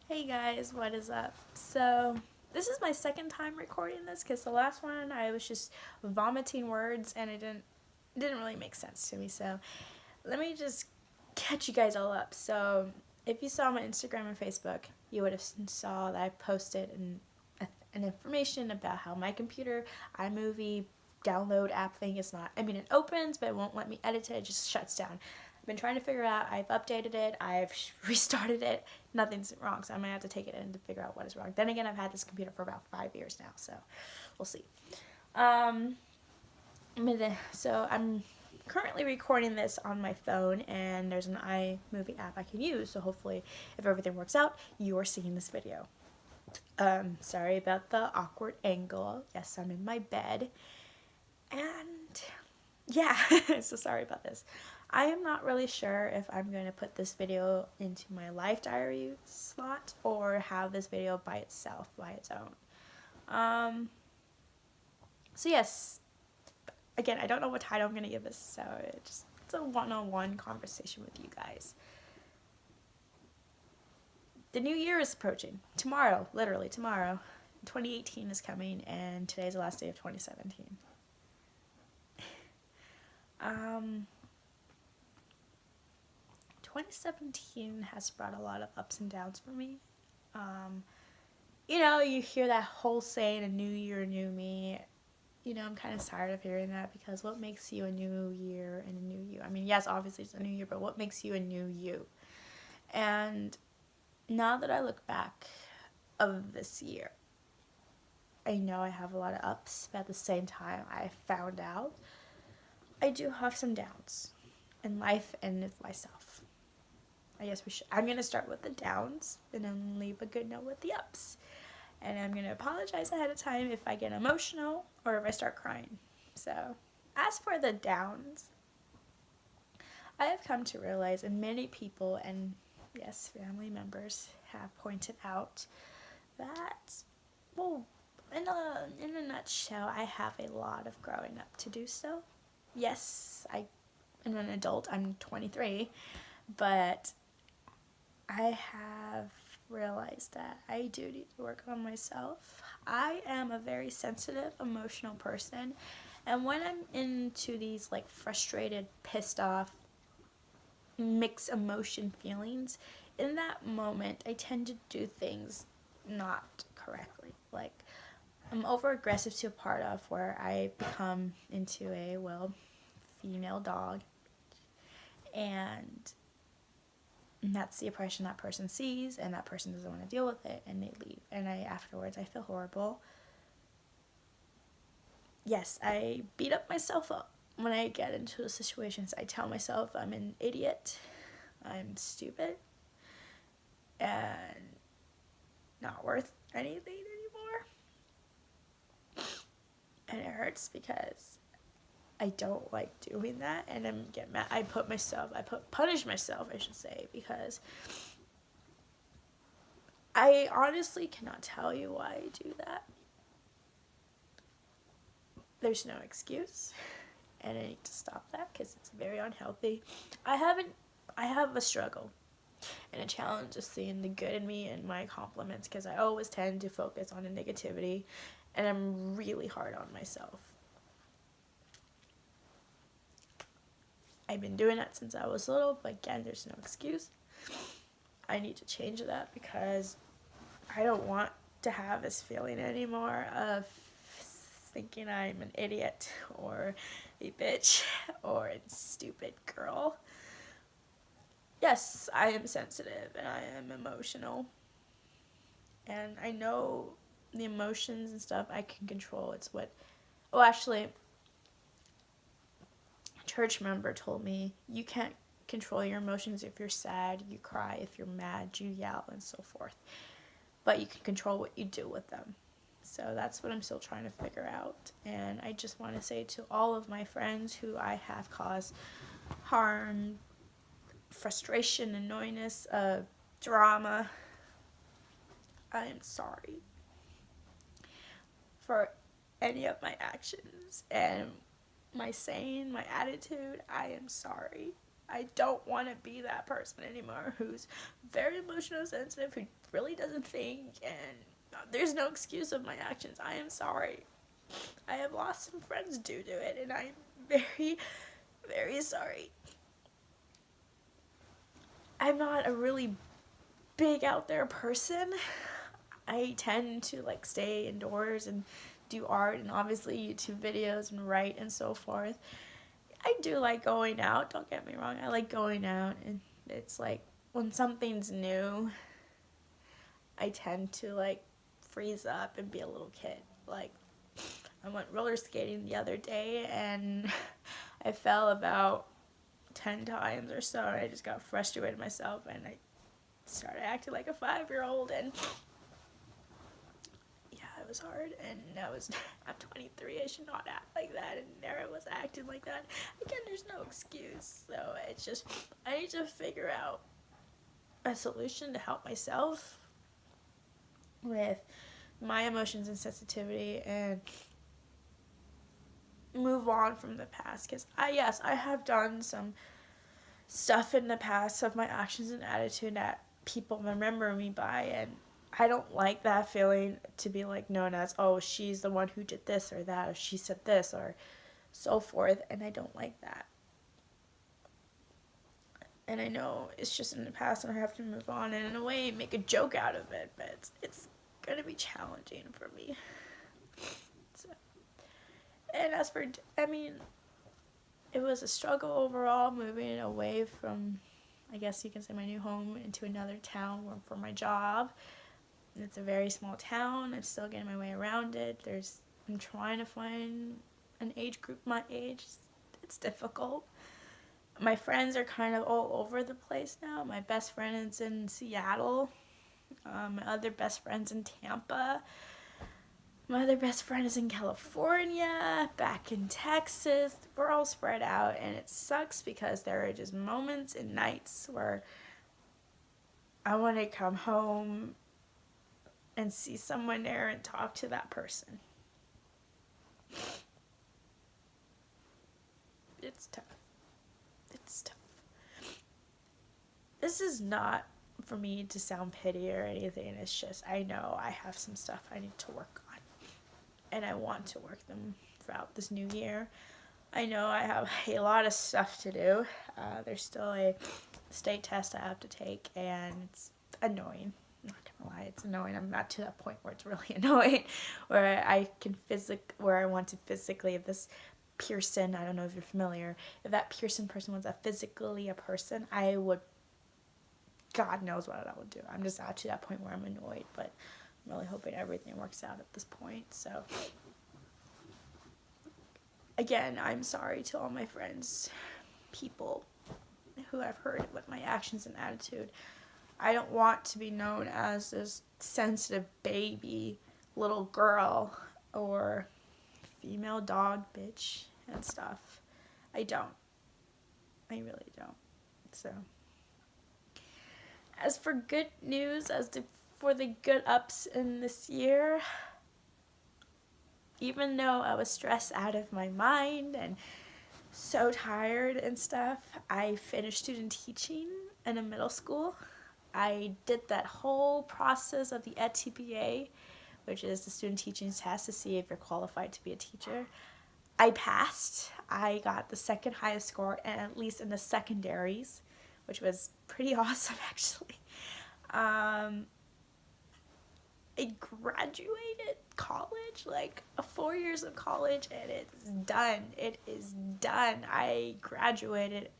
Hey guys, what is up? So, this is my second time recording this because the last one I was just vomiting words and it didn't really make sense to me. So, let me just catch you guys all up. So, if you saw my Instagram and Facebook, you would have saw that I posted an information about how my computer iMovie download app thing is not. I mean, it opens, but it won't let me edit it. It just shuts down. I've been trying to figure out. I've updated it. I've restarted it. Nothing's wrong, so I'm gonna have to take it in to figure out what is wrong. Then again, I've had this computer for about 5 years now, so we'll see. Um, so I'm currently recording this on my phone, and there's an iMovie app I can use. So hopefully, if everything works out, you are seeing this video. Sorry about the awkward angle. Yes, I'm in my bed. And yeah, so sorry about this. I am not really sure if I'm going to put this video into my life diary slot or have this video by itself, by its own. So yes, again, I don't know what title I'm going to give this, so it's a one-on-one conversation with you guys. The new year is approaching. Tomorrow, literally tomorrow. 2018 is coming, and today's the last day of 2017. 2017 has brought a lot of ups and downs for me. You hear that whole saying, a new year, new me. I'm kind of tired of hearing that because what makes you a new year and a new you? I mean, yes, obviously it's a new year, but what makes you a new you? And now that I look back of this year, I know I have a lot of ups, but at the same time, I found out I do have some downs in life and with myself. I guess I'm going to start with the downs and then leave a good note with the ups. And I'm going to apologize ahead of time if I get emotional or if I start crying. So, as for the downs, I have come to realize, and many people and yes, family members have pointed out that, well, in a nutshell, I have a lot of growing up to do still. Yes, I am an adult. I'm 23, but I have realized that I do need to work on myself. I am a very sensitive, emotional person, and when I'm into these like frustrated, pissed off, mixed emotion feelings, in that moment I tend to do things not correctly. Like, I'm over aggressive to a part of where I become into a, female dog, and that's the impression that person sees, and that person doesn't want to deal with it, and they leave. And afterwards I feel horrible. Yes, I beat up myself up when I get into the situations. I tell myself I'm an idiot, I'm stupid, and not worth anything anymore. And it hurts because I don't like doing that, and I get mad. I punish myself, I should say, because I honestly cannot tell you why I do that. There's no excuse, and I need to stop that because it's very unhealthy. I have a struggle and a challenge of seeing the good in me and my compliments, because I always tend to focus on the negativity, and I'm really hard on myself. I've been doing that since I was little, but again, there's no excuse. I need to change that because I don't want to have this feeling anymore of thinking I'm an idiot or a bitch or a stupid girl. Yes, I am sensitive and I am emotional. And I know the emotions and stuff I can control. Actually, church member told me you can't control your emotions. If you're sad, you cry. If you're mad, you yell, and so forth. But you can control what you do with them. So that's what I'm still trying to figure out. And I just want to say to all of my friends who I have caused harm, frustration, annoyingness, drama, I am sorry for any of my actions and my saying, my attitude. I am sorry. I don't want to be that person anymore who's very emotional sensitive, who really doesn't think, and there's no excuse of my actions. I am sorry. I have lost some friends due to it, and I'm very, very sorry. I'm not a really big out there person. I tend to like stay indoors and do art and obviously YouTube videos and write and so forth. I do like going out, don't get me wrong. I like going out, and it's like when something's new, I tend to like freeze up and be a little kid. Like I went roller skating the other day and I fell about 10 times or so, and I just got frustrated myself and I started acting like a 5-year-old, and yeah, it was hard. And I'm 23, I should not act like that, and there I was acting like that. Again, there's no excuse. So it's just, I need to figure out a solution to help myself with my emotions and sensitivity and move on from the past. Because I have done some stuff in the past of my actions and attitude that people remember me by, and I don't like that feeling to be like known as, oh, she's the one who did this or that, or she said this or so forth, and I don't like that. And I know it's just in the past and I have to move on and in a way make a joke out of it, but it's going to be challenging for me. So, and as for, I mean, it was a struggle overall moving away from, I guess you can say, my new home into another town for my job. It's a very small town. I'm still getting my way around it. I'm trying to find an age group my age. It's difficult. My friends are kind of all over the place now. My best friend is in Seattle. My other best friend's in Tampa. My other best friend is in California, back in Texas. We're all spread out, and it sucks because there are just moments and nights where I want to come home and see someone there and talk to that person. It's tough. It's tough. This is not for me to sound pity or anything. It's just I know I have some stuff I need to work on, and I want to work them throughout this new year. I know I have a lot of stuff to do. There's still a state test I have to take, and it's annoying. I'm not gonna lie, it's annoying. I'm not to that point where it's really annoying, where I want to physically, if this Pearson, I don't know if you're familiar, if that Pearson person was physically a person, I would, God knows what I would do. I'm just out to that point where I'm annoyed, but I'm really hoping everything works out at this point. So again, I'm sorry to all my friends, people who have heard with my actions and attitude. I don't want to be known as this sensitive baby little girl or female dog bitch and stuff. I don't. I really don't. So, as for good news, for the good ups in this year, even though I was stressed out of my mind and so tired and stuff, I finished student teaching in a middle school. I did that whole process of the ETPA, which is the student teaching test to see if you're qualified to be a teacher. I passed. I got the second highest score, and at least in the secondaries, which was pretty awesome actually. I graduated college, like 4 years of college, and it's done. It is done. I graduated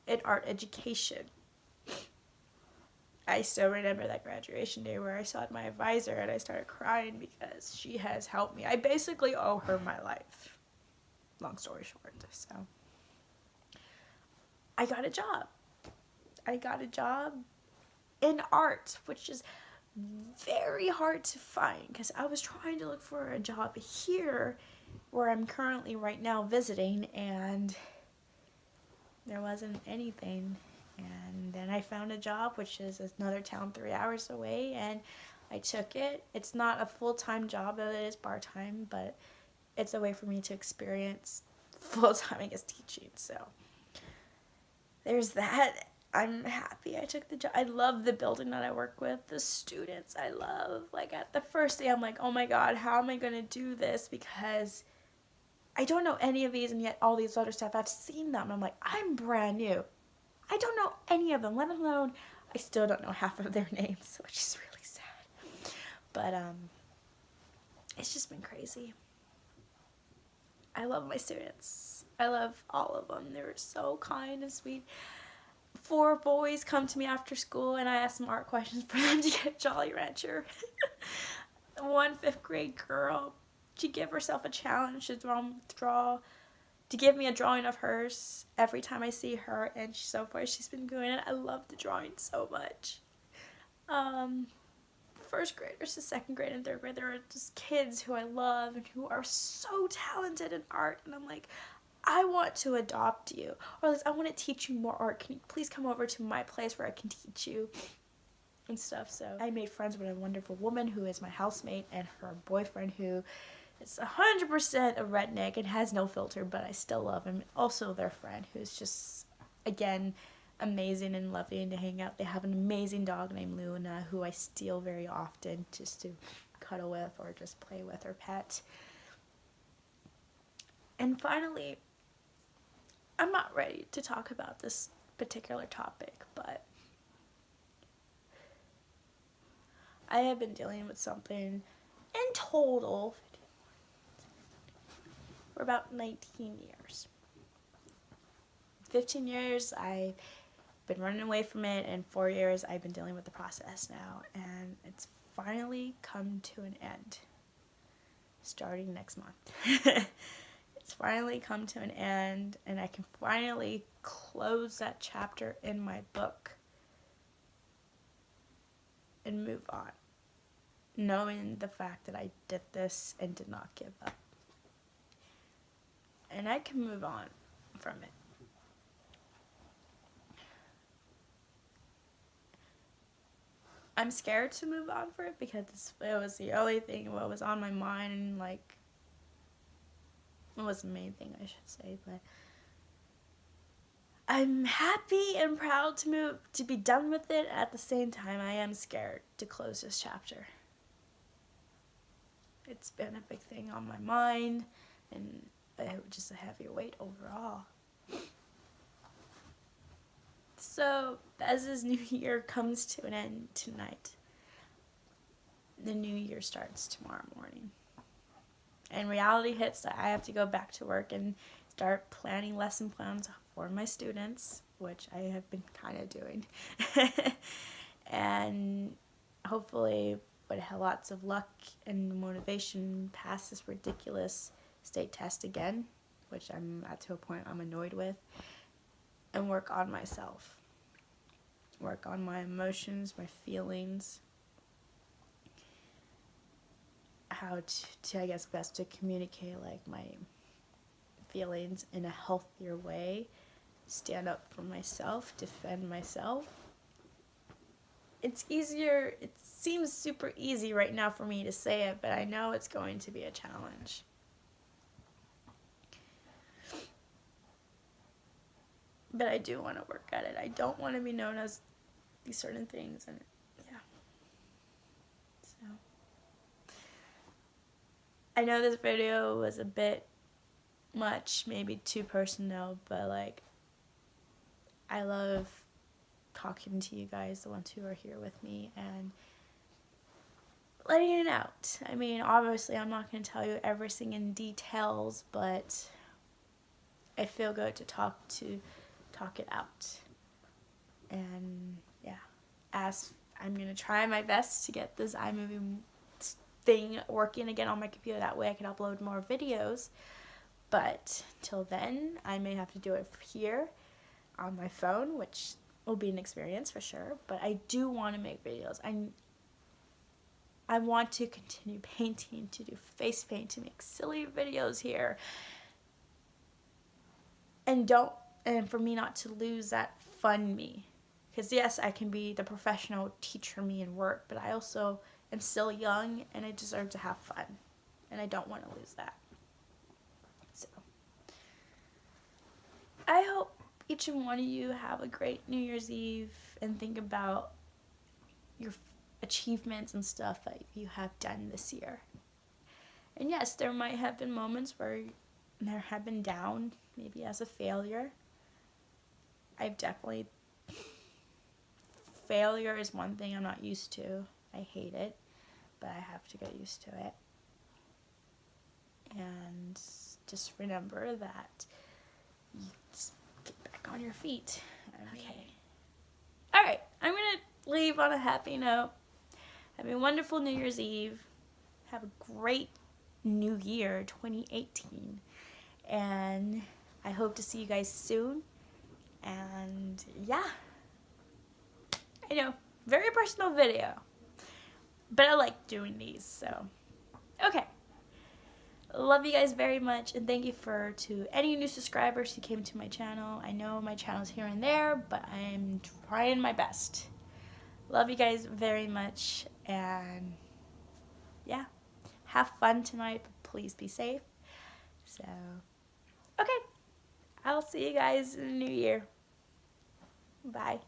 in art education. I still remember that graduation day where I saw my advisor and I started crying because she has helped me. I basically owe her my life. Long story short. So I got a job. I got a job in art, which is very hard to find because I was trying to look for a job here where I'm currently right now visiting, and there wasn't anything. And then I found a job, which is another town 3 hours away, and I took it. It's not a full-time job, though it is part-time, but it's a way for me to experience full-time, I guess, teaching. So there's that. I'm happy I took the job. I love the building that I work with, the students I love. Like at the first day, I'm like, oh my God, how am I going to do this? Because I don't know any of these, and yet all these other stuff, I've seen them. I'm like, I'm brand new. I don't know any of them, let alone, I still don't know half of their names, which is really sad. But it's just been crazy. I love my students. I love all of them. They were so kind and sweet. 4 boys come to me after school, and I ask them art questions for them to get a Jolly Rancher. One 5th grade girl, she gave herself a challenge to give me a drawing of hers every time I see her, and so far she's been doing it. I love the drawing so much. 1st graders to 2nd grade and 3rd grade, there are just kids who I love and who are so talented in art, and I'm like, I want to adopt you, or at least I want to teach you more art. Can you please come over to my place where I can teach you and stuff? So I made friends with a wonderful woman who is my housemate, and her boyfriend, who is 100% a redneck and has no filter, but I still love him. Also their friend, who's just, again, amazing and loving to hang out. They have an amazing dog named Luna, who I steal very often just to cuddle with or just play with or pet. And finally, I'm not ready to talk about this particular topic, but I have been dealing with something in total for about 19 years. 15 years I've been running away from it, and 4 years I've been dealing with the process now, and it's finally come to an end starting next month. It's finally come to an end, and I can finally close that chapter in my book and move on, knowing the fact that I did this and did not give up. And I can move on from it. I'm scared to move on for it because it was the only thing what was on my mind, and like, it was the main thing, I should say, but I'm happy and proud to be done with it. At the same time, I am scared to close this chapter. It's been a big thing on my mind, and just a heavier weight overall. So, as this new year comes to an end tonight, the new year starts tomorrow morning. And reality hits that I have to go back to work and start planning lesson plans for my students, which I have been kind of doing. And hopefully, with lots of luck and motivation, pass this ridiculous state test again, which I'm at to a point I'm annoyed with, and work on myself. Work on my emotions, my feelings, how to I guess best to communicate like my feelings in a healthier way, stand up for myself, defend myself. It's easier, it seems super easy right now for me to say it, but I know it's going to be a challenge. But I do want to work at it. I don't want to be known as these certain things, and yeah. So I know this video was a bit much, maybe too personal, but like, I love talking to you guys, the ones who are here with me, and letting it out. I mean, obviously I'm not going to tell you everything in details, but I feel good to talk it out. And yeah, I'm going to try my best to get this iMovie thing working again on my computer. That way I can upload more videos. But till then, I may have to do it here on my phone, which will be an experience for sure. But I do want to make videos. I want to continue painting, to do face paint, to make silly videos here. And for me not to lose that fun me. Because yes, I can be the professional teacher me and work, but I also am still young and I deserve to have fun. And I don't want to lose that. So, I hope each and one of you have a great New Year's Eve, and think about your achievements and stuff that you have done this year. And yes, there might have been moments where there have been down, maybe as a failure. I've definitely, failure is one thing I'm not used to. I hate it, but I have to get used to it. And just remember that you just get back on your feet. Okay. Alright, I'm going to leave on a happy note. Have a wonderful New Year's Eve. Have a great new year, 2018. And I hope to see you guys soon. And yeah. I know, very personal video. But I like doing these, so. Okay. Love you guys very much, and thank you to any new subscribers who came to my channel. I know my channel's here and there, but I'm trying my best. Love you guys very much, and yeah, have fun tonight, but please be safe. So, okay, I'll see you guys in the new year. Bye.